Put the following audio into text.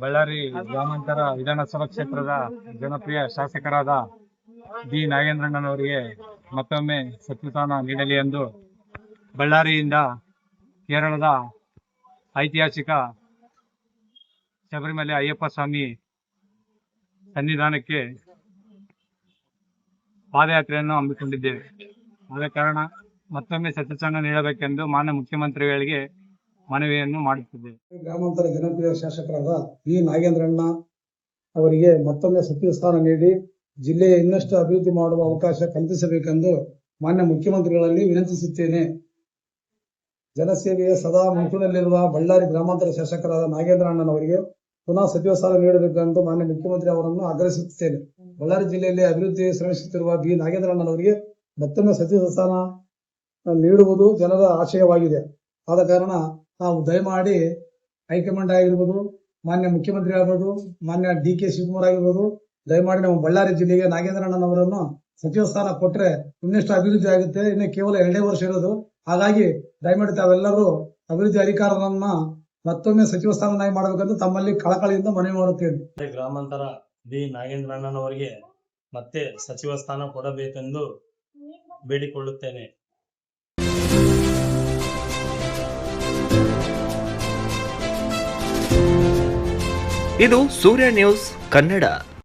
ಬಳ್ಳಾರಿ ಗ್ರಾಮಾಂತರ ವಿಧಾನಸಭಾ ಕ್ಷೇತ್ರದ ಜನಪ್ರಿಯ ಶಾಸಕರಾದ ಬಿ ನಾಗೇಂದ್ರಣ್ಣನವರಿಗೆ ಮತ್ತೊಮ್ಮೆ ಸಚಿವ ನೀಡಲಿ ಎಂದು ಬಳ್ಳಾರಿಯಿಂದ ಕೇರಳದ ಐತಿಹಾಸಿಕ ಶಬರಿಮಲೆ ಅಯ್ಯಪ್ಪ ಸ್ವಾಮಿ ಸನ್ನಿಧಾನಕ್ಕೆ ಪಾದಯಾತ್ರೆಯನ್ನು ಹಮ್ಮಿಕೊಂಡಿದ್ದೇವೆ. ಆದ ಕಾರಣ ಮತ್ತೊಮ್ಮೆ ಸಚಿವ ನೀಡಬೇಕೆಂದು ಮಾನ್ಯ ಮುಖ್ಯಮಂತ್ರಿಗಳಿಗೆ ಮನವಿಯನ್ನು ಮಾಡುತ್ತಿದ್ದೇವೆ. ಗ್ರಾಮಾಂತರ ಜನಪ್ರಿಯ ಶಾಸಕರಾದ ಬಿ ನಾಗೇಂದ್ರಣ್ಣ ಅವರಿಗೆ ಮತ್ತೊಮ್ಮೆ ಸಚಿವ ಸ್ಥಾನ ನೀಡಿ ಜಿಲ್ಲೆಯ ಇನ್ನಷ್ಟು ಅಭಿವೃದ್ಧಿ ಮಾಡುವ ಅವಕಾಶ ಕಲ್ಪಿಸಬೇಕೆಂದು ಮಾನ್ಯ ಮುಖ್ಯಮಂತ್ರಿಗಳಲ್ಲಿ ವಿನಂತಿಸುತ್ತೇನೆ. ಜನಸೇವೆಯ ಸದಾ ಮುಂಚೂಣಿಯಲ್ಲಿರುವ ಬಳ್ಳಾರಿ ಗ್ರಾಮಾಂತರ ಶಾಸಕರಾದ ನಾಗೇಂದ್ರಣ್ಣನವರಿಗೆ ಪುನಃ ಸಚಿವ ಸ್ಥಾನ ನೀಡಬೇಕೆಂದು ಮಾನ್ಯ ಮುಖ್ಯಮಂತ್ರಿ ಅವರನ್ನು ಆಗ್ರಹಿಸುತ್ತೇನೆ. ಬಳ್ಳಾರಿ ಜಿಲ್ಲೆಯಲ್ಲಿ ಅಭಿವೃದ್ಧಿ ಶ್ರಮಿಸುತ್ತಿರುವ ಬಿ ನಾಗೇಂದ್ರಣ್ಣನವರಿಗೆ ಮತ್ತೊಮ್ಮೆ ಸಚಿವ ಸ್ಥಾನ ನೀಡುವುದು ಜನರ ಆಶಯವಾಗಿದೆ. ಆದ ಕಾರಣ ನಾವು ದಯಮಾಡಿ ಹೈಕಮಾಂಡ್ ಆಗಿರ್ಬೋದು, ಮಾನ್ಯ ಮುಖ್ಯಮಂತ್ರಿ ಆಗ್ಬೋದು, ಮಾನ್ಯ ಡಿ.ಕೆ. ಶಿವಕುಮಾರ್ ಆಗಿರ್ಬೋದು, ದಯಮಾಡಿ ನಮ್ಮ ಬಳ್ಳಾರಿ ಜಿಲ್ಲೆಗೆ ನಾಗೇಂದ್ರಣ್ಣನವರನ್ನು ಸಚಿವ ಸ್ಥಾನ ಕೊಟ್ಟರೆ ಇನ್ನಷ್ಟು ಅಭಿವೃದ್ಧಿ ಆಗುತ್ತೆ. ಇನ್ನು ಕೇವಲ 2 ವರ್ಷ ಇರೋದು. ಹಾಗಾಗಿ ದಯಮಾಡಿ ತಾವೆಲ್ಲರೂ ಅಭಿವೃದ್ಧಿ ಅಧಿಕಾರವನ್ನ ಮತ್ತೊಮ್ಮೆ ಸಚಿವ ಸ್ಥಾನನಾಗಿ ಮಾಡಬೇಕಂತ ತಮ್ಮಲ್ಲಿ ಕಳಕಳಿಯಿಂದ ಮನವಿ ಮಾಡುತ್ತೇನೆ. ಗ್ರಾಮಾಂತರ ಬಿ ನಾಗೇಂದ್ರಣ್ಣನವರಿಗೆ ಮತ್ತೆ ಸಚಿವ ಸ್ಥಾನ ಕೊಡಬೇಕೆಂದು ಬೇಡಿಕೊಳ್ಳುತ್ತೇನೆ. ಇದು ಸೂರ್ಯ ನ್ಯೂಸ್ ಕನ್ನಡ.